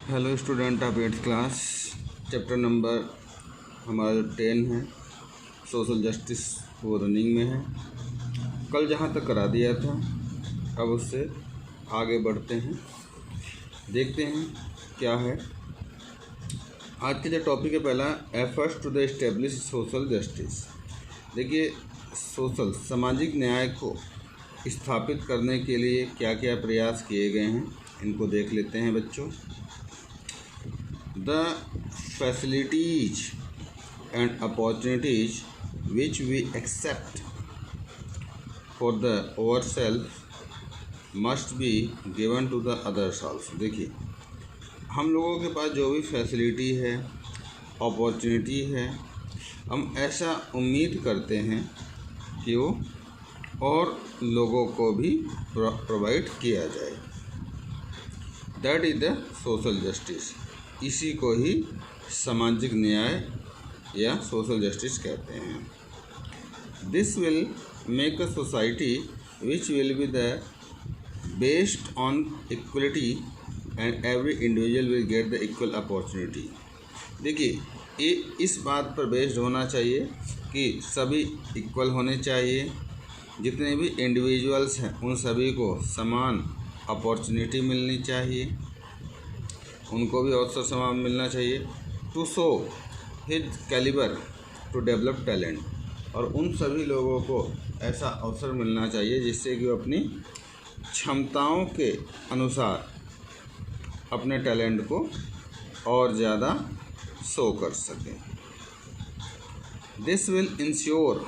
Hello student of 8th class. Chapter number हमारा 10 है, social justice, वो रनिंग में है। कल जहाँ तक करा दिया था अब उससे आगे बढ़ते हैं, देखते हैं क्या है। आज के जो टॉपिक है पहला, efforts to the establish social justice. देखिए, सोशल सामाजिक न्याय को स्थापित करने के लिए क्या क्या प्रयास किए गए हैं, इनको देख लेते हैं बच्चों। The facilities and opportunities which we accept for the ourselves must be given to the others also। देखिए, हम लोगों के पास जो भी फैसिलिटी है, अपॉर्चुनिटी है, हम ऐसा उम्मीद करते हैं कि वो और लोगों को भी प्रोवाइड किया जाए। That is the social justice. इसी को ही सामाजिक न्याय या सोशल जस्टिस कहते हैं। This will make a society which will be the based on equality and every individual will get the equal opportunity. देखिए, ये इस बात पर बेस्ड होना चाहिए कि सभी इक्वल होने चाहिए, जितने भी इंडिविजुअल्स हैं उन सभी को समान अपॉर्चुनिटी मिलनी चाहिए, उनको भी अवसर समान मिलना चाहिए। To show his calibre to develop talent, और उन सभी लोगों को ऐसा अवसर मिलना चाहिए जिससे कि वो अपनी क्षमताओं के अनुसार अपने टैलेंट को और ज़्यादा शो कर सकें। This will ensure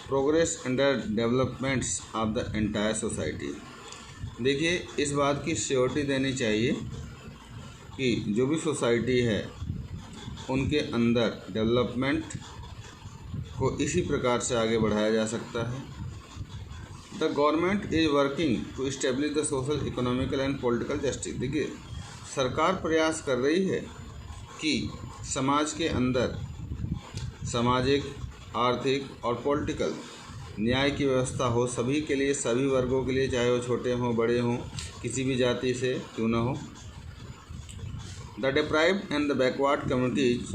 progress and developments of the entire society. देखिए, इस बात की श्योरिटी देनी चाहिए कि जो भी सोसाइटी है उनके अंदर डेवलपमेंट को इसी प्रकार से आगे बढ़ाया जा सकता है। The government is working to establish the social, economical and political justice. देखिए, सरकार प्रयास कर रही है कि समाज के अंदर सामाजिक, आर्थिक और पॉलिटिकल न्याय की व्यवस्था हो सभी के लिए, सभी वर्गों के लिए, चाहे वो छोटे हों बड़े हों, किसी भी जाति से क्यों न हो। The deprived and the backward communities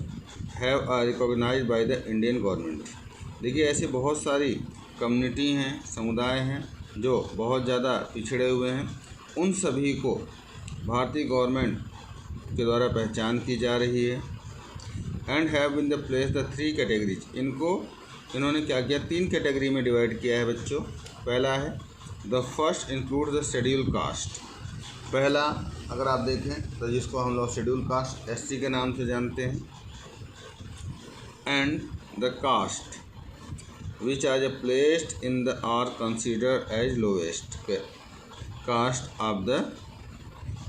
have recognized by the Indian government। देखिए, ऐसी बहुत सारी कम्युनिटी हैं, समुदाय हैं जो बहुत ज़्यादा पिछड़े हुए हैं, उन सभी को भारतीय गवर्नमेंट के द्वारा पहचान की जा रही है। And have in the place the 3 categories. इन्होंने क्या किया, 3 कैटेगरी में डिवाइड किया है बच्चों। पहला है the first include the schedule caste. पहला अगर आप देखें तो जिसको हम लोग शेड्यूल कास्ट SC के नाम से जानते हैं, and the caste which are placed in the are considered as lowest caste of the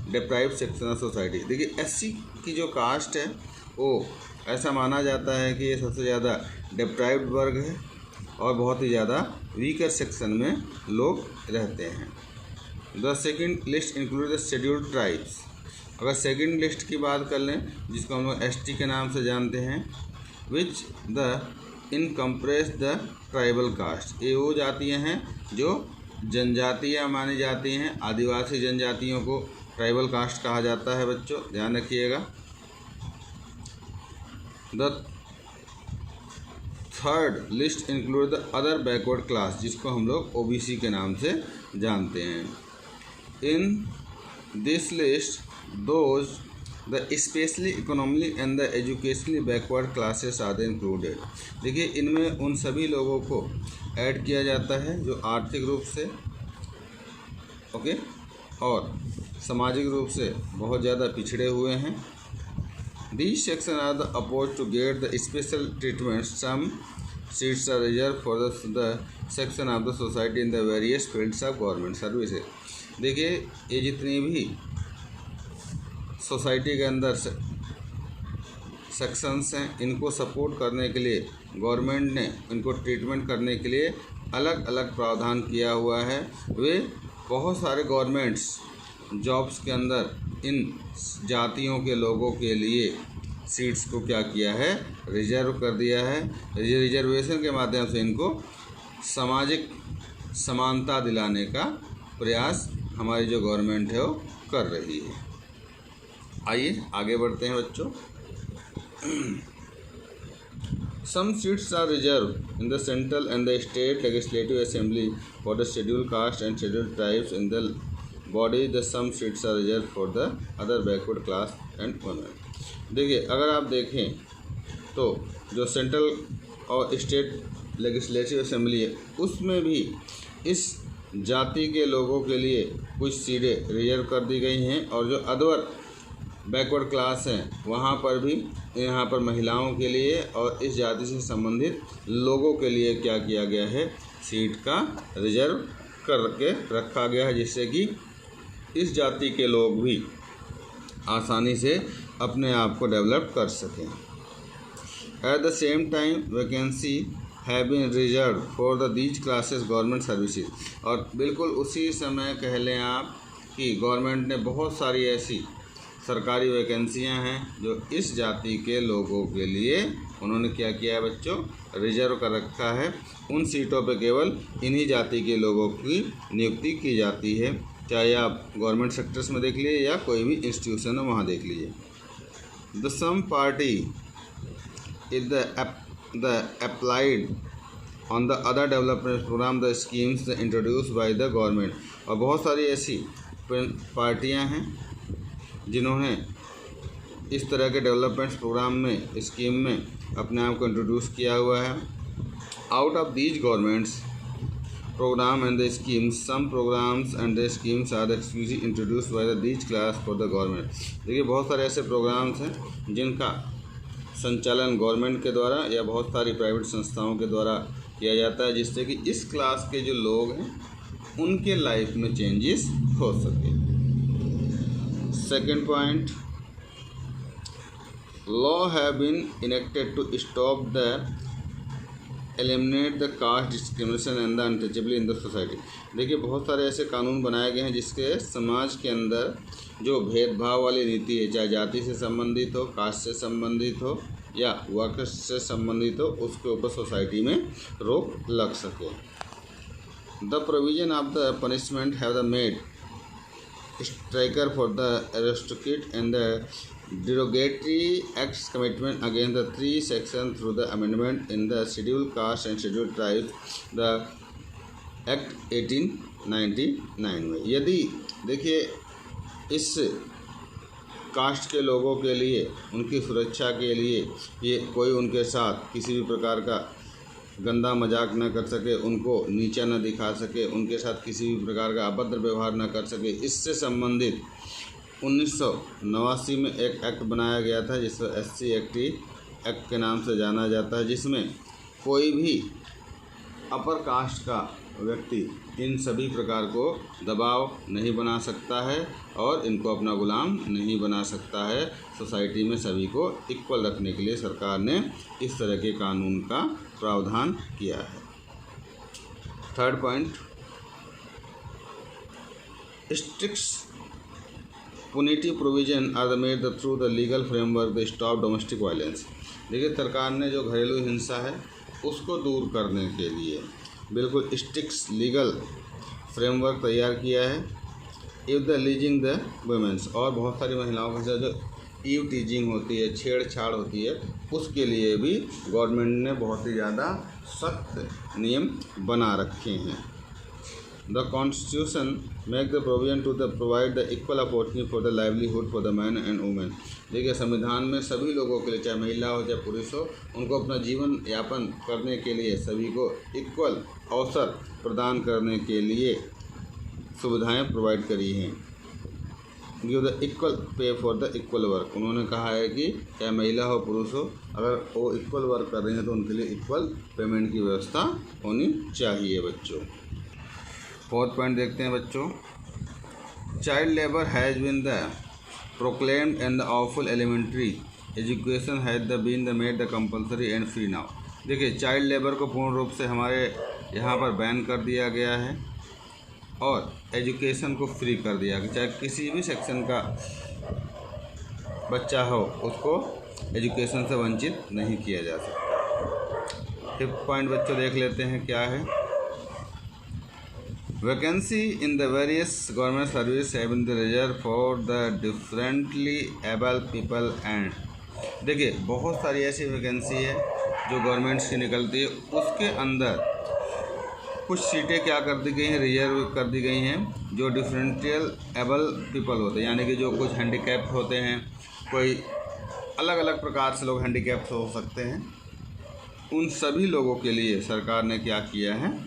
deprived section of society. देखिए, SC की जो कास्ट है वो ऐसा माना जाता है कि ये सबसे ज़्यादा डिप्राइव्ड वर्ग है और बहुत ही ज़्यादा वीकर सेक्शन में लोग रहते हैं। The second list include the scheduled tribes. अगर सेकेंड लिस्ट की बात कर लें, जिसको हम लोग ST के नाम से जानते हैं, which the encompass the tribal caste. ये वो जातियाँ हैं जो जनजातियाँ मानी जाती हैं। आदिवासी जनजातियों को ट्राइबल कास्ट कहा जाता है बच्चों, ध्यान रखिएगा। The third list include the other backward class, जिसको हम लोग OBC के नाम से जानते हैं। In this list, those the especially economically and the educationally backward classes are included। देखिए, इनमें उन सभी लोगों को ऐड किया जाता है जो आर्थिक रूप से और सामाजिक रूप से बहुत ज़्यादा पिछड़े हुए हैं। These sections are the opposed to get the special treatment। Some seats are reserved for the section of the society in the various fields of government services। देखिए, ये जितनी भी सोसाइटी के अंदर सेक्शंस हैं, इनको सपोर्ट करने के लिए गवर्नमेंट ने इनको ट्रीटमेंट करने के लिए अलग अलग प्रावधान किया हुआ है। वे बहुत सारे गवर्नमेंट्स जॉब्स के अंदर इन जातियों के लोगों के लिए सीट्स को क्या किया है, रिजर्व कर दिया है। रिजर्वेशन के माध्यम से इनको सामाजिक समानता दिलाने का प्रयास हमारी जो गवर्नमेंट है वो कर रही है। आइए आगे बढ़ते हैं बच्चों। Some seats are reserved in the central and the state legislative assembly for the scheduled caste and scheduled tribes in the body. The some seats are reserved for the other backward class and women. देखिए, अगर आप देखें तो जो central और state legislative assembly है उसमें भी इस जाति के लोगों के लिए कुछ सीटें रिजर्व कर दी गई हैं, और जो अदर बैकवर्ड क्लास हैं वहाँ पर भी यहाँ पर महिलाओं के लिए और इस जाति से संबंधित लोगों के लिए क्या किया गया है, सीट का रिजर्व करके रखा गया है, जिससे कि इस जाति के लोग भी आसानी से अपने आप को डेवलप कर सकें। At the same time vacancy have been reserve for the these classes government services. और बिल्कुल उसी समय कह लें आप कि गवर्नमेंट ने बहुत सारी ऐसी सरकारी वैकेंसियां हैं जो इस जाति के लोगों के लिए उन्होंने क्या किया है बच्चों, रिजर्व कर रखा है। उन सीटों पर केवल इन्हीं जाति के लोगों की नियुक्ति की जाती है, चाहे आप गवर्नमेंट सेक्टर्स में देख लीजिए या कोई भी इंस्टीट्यूशन है वहाँ देख लीजिए। The some party is the applied on the other development programme the schemes introduce by the government. और बहुत सारी ऐसी पार्टियाँ हैं जिन्होंने इस तरह के डेवलपमेंट प्रोग्राम में स्कीम में अपने आप को इंट्रोड्यूस किया हुआ है। Out of these governments programme and the schemes some programmes and the schemes are exclusive introduced by the these class for the government. देखिए, बहुत सारे ऐसे प्रोग्राम्स हैं जिनका संचालन गवर्नमेंट के द्वारा या बहुत सारी प्राइवेट संस्थाओं के द्वारा किया जाता है, जिससे कि इस क्लास के जो लोग हैं उनके लाइफ में चेंजेस हो सके। Second point, law have been enacted to stop the eliminate the caste discrimination and the untouchability in the society। देखिए, बहुत सारे ऐसे कानून बनाए गए हैं जिसके समाज के अंदर जो भेदभाव वाली नीति है, चाहे जाति से संबंधित हो, कास्ट से संबंधित हो या वर्ग से संबंधित हो, उसके ऊपर सोसाइटी में रोक लग सके। The provision of the punishment have the made striker for the aristocrat and the derogatory acts commitment against the three sections through the amendment in the scheduled caste and scheduled tribes, the act 1899 में। यदि देखिए इस cast के लोगों के लिए उनकी सुरक्षा के लिए ये कोई उनके साथ किसी भी प्रकार का गंदा मजाक न कर सके, उनको नीचा न दिखा सके, उनके साथ किसी भी प्रकार का अभद्र व्यवहार न कर सके, इससे संबंधित 1989 में एक एक्ट बनाया गया था जिसको SC एक्ट के नाम से जाना जाता है, जिसमें कोई भी अपर कास्ट का व्यक्ति इन सभी प्रकार को दबाव नहीं बना सकता है और इनको अपना गुलाम नहीं बना सकता है। सोसाइटी में सभी को इक्वल रखने के लिए सरकार ने इस तरह के कानून का प्रावधान किया है। Third point, strict punitive provision are made through the legal framework to stop domestic violence। देखिए, सरकार ने जो घरेलू हिंसा है उसको दूर करने के लिए बिल्कुल स्ट्रिक्ट लीगल फ्रेमवर्क तैयार किया है। If the leasing the womens, और बहुत सारी महिलाओं के साथ जो ईव टीजिंग होती है, छेड़छाड़ होती है, उसके लिए भी गवर्नमेंट ने बहुत ही ज़्यादा सख्त नियम बना रखे हैं। The constitution make the provision to the provide the equal opportunity for the livelihood for the man and women. देखिए, संविधान में सभी लोगों के लिए, चाहे महिला हो चाहे पुरुष हो, उनको अपना जीवन यापन करने के लिए सभी को इक्वल अवसर प्रदान करने के लिए सुविधाएं प्रोवाइड करी हैं। Give the equal pay for the equal work. उन्होंने कहा है कि चाहे महिला हो पुरुष हो, अगर वो इक्वल वर्क कर रहे हैं तो उनके लिए इक्वल पेमेंट की व्यवस्था होनी चाहिए बच्चों। फोर्थ पॉइंट देखते हैं बच्चों, child labour has been the proclaimed and the awful elementary education has the been the made the compulsory and free now. देखिए, चाइल्ड लेबर को पूर्ण रूप से हमारे यहाँ पर बैन कर दिया गया है और एजुकेशन को फ्री कर दिया गया, चाहे किसी भी सेक्शन का बच्चा हो उसको एजुकेशन से वंचित नहीं किया जा सकता। फिफ्थ पॉइंट बच्चों देख लेते हैं क्या है। Vacancy in the various government service have been reserve for the differently able people and. देखिए बहुत सारी ऐसी वैकेंसी है जो गवर्नमेंट्स की निकलती है, उसके अंदर कुछ सीटें क्या कर दी गई हैं, रिजर्व कर दी गई हैं जो डिफरेंशियल एबल पीपल होते हैं, यानी कि जो कुछ हैंडीकैप्ड होते हैं, कोई अलग अलग प्रकार से लोग हैंडीकैप्ड हो सकते हैं। उन सभी लोगों के लिए सरकार ने क्या किया है,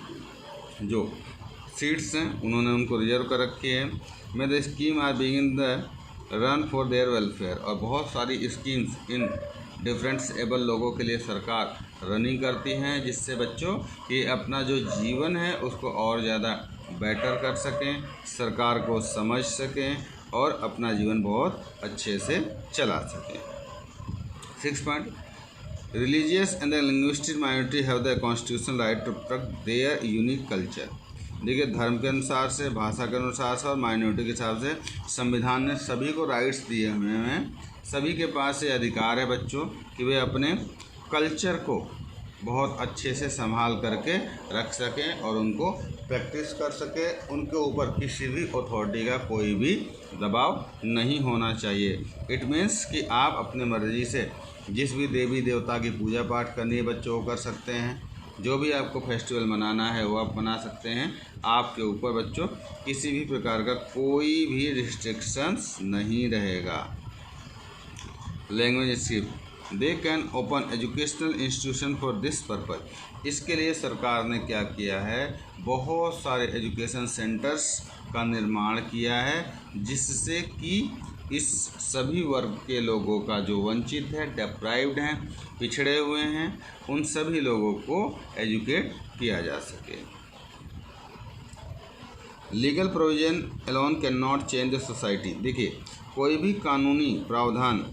जो सीट्स हैं उन्होंने उनको रिजर्व कर रखी है। में the scheme are being the run for their welfare, और बहुत सारी स्कीम्स इन डिफरेंट एबल लोगों के लिए सरकार रनिंग करती हैं, जिससे बच्चों ये अपना जो जीवन है उसको और ज़्यादा बेटर कर सकें, सरकार को समझ सकें और अपना जीवन बहुत अच्छे से चला सकें। 6 point, religious and the linguistic minority have the constitutional right to protect their unique culture. देखिए धर्म के अनुसार से, भाषा के अनुसार से और माइनॉरिटी के हिसाब से संविधान ने सभी को राइट्स दिए हुए हैं। सभी के पास ये अधिकार है बच्चों कि वे अपने कल्चर को बहुत अच्छे से संभाल करके रख सकें और उनको प्रैक्टिस कर सकें। उनके ऊपर किसी भी अथॉरिटी का कोई भी दबाव नहीं होना चाहिए। इट मीन्स कि आप अपने मर्ज़ी से जिस भी देवी देवता की पूजा पाठ करनी है बच्चों को कर सकते हैं, जो भी आपको फेस्टिवल मनाना है वो आप मना सकते हैं। आपके ऊपर बच्चों किसी भी प्रकार का कोई भी रिस्ट्रिक्शंस नहीं रहेगा। Language skill, they can open educational institution for this purpose. इसके लिए सरकार ने क्या किया है, बहुत सारे एजुकेशन सेंटर्स का निर्माण किया है, जिससे कि इस सभी वर्ग के लोगों का जो वंचित है, डेप्राइव्ड हैं, पिछड़े हुए हैं, उन सभी लोगों को एजुकेट किया जा सके। Legal provision alone can not change the society. देखिए कोई भी कानूनी प्रावधान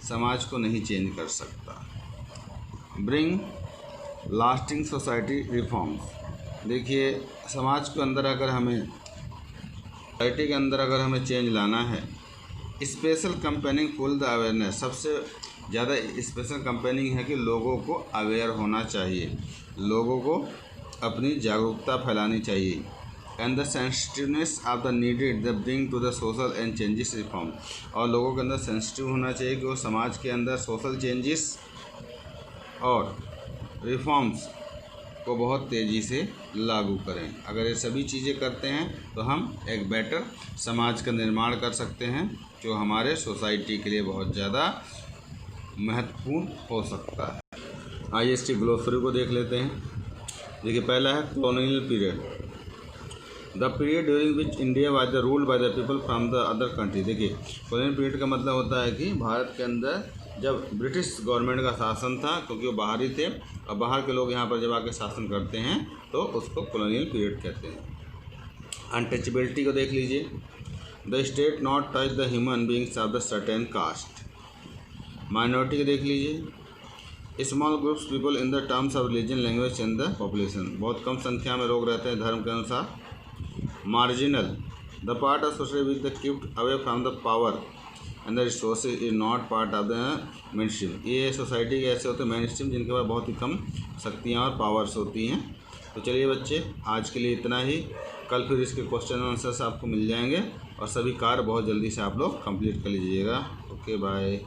समाज को नहीं चेंज कर सकता। Bring lasting society reforms. देखिए समाज के अंदर अगर हमें, सोसाइटी के अंदर अगर हमें चेंज लाना है, special campaigning full the awareness. सबसे ज़्यादा स्पेशल कैंपेनिंग है कि लोगों को अवेयर होना चाहिए, लोगों को अपनी जागरूकता फैलानी चाहिए। And the sensitiveness of the needed the bring to the social and changes reform. और लोगों के अंदर सेंसिटिव होना चाहिए कि वो समाज के अंदर सोशल चेंजेस और रिफॉर्म्स को बहुत तेज़ी से लागू करें। अगर ये सभी चीज़ें करते हैं तो हम एक बेटर समाज का निर्माण कर सकते हैं, जो हमारे सोसाइटी के लिए बहुत ज़्यादा महत्वपूर्ण हो सकता है। आइए इसकी ग्लोसरी को देख लेते हैं। देखिए पहला है colonial period, the period during which India was the ruled by the people from the other country. देखिए कॉलोनियल पीरियड का मतलब होता है कि भारत के अंदर जब ब्रिटिश गवर्नमेंट का शासन था, क्योंकि वो बाहरी थे और बाहर के लोग यहाँ पर जब आके शासन करते हैं तो उसको कॉलोनियल पीरियड कहते हैं। अनटचेबिलिटी को देख लीजिए, the state not touch the human beings of the certain caste. Minority को देख लीजिए, small groups people in the terms of religion language in the population. बहुत कम संख्या में लोग रहते हैं धर्म के अनुसार। Marginal, the part of society which the keeped away from the power and the resources is not part of the main stream. ये सोसाइटी के ऐसे होते हैं मेन स्ट्रीम जिनके पास बहुत ही कम शक्तियाँ और पावर्स होती हैं। तो चलिए बच्चे आज के लिए इतना ही। कल फिर इसके क्वेश्चन आंसर्स आपको मिल जाएंगे और सभी कार्य बहुत जल्दी से आप लोग कंप्लीट कर लीजिएगा। Okay bye.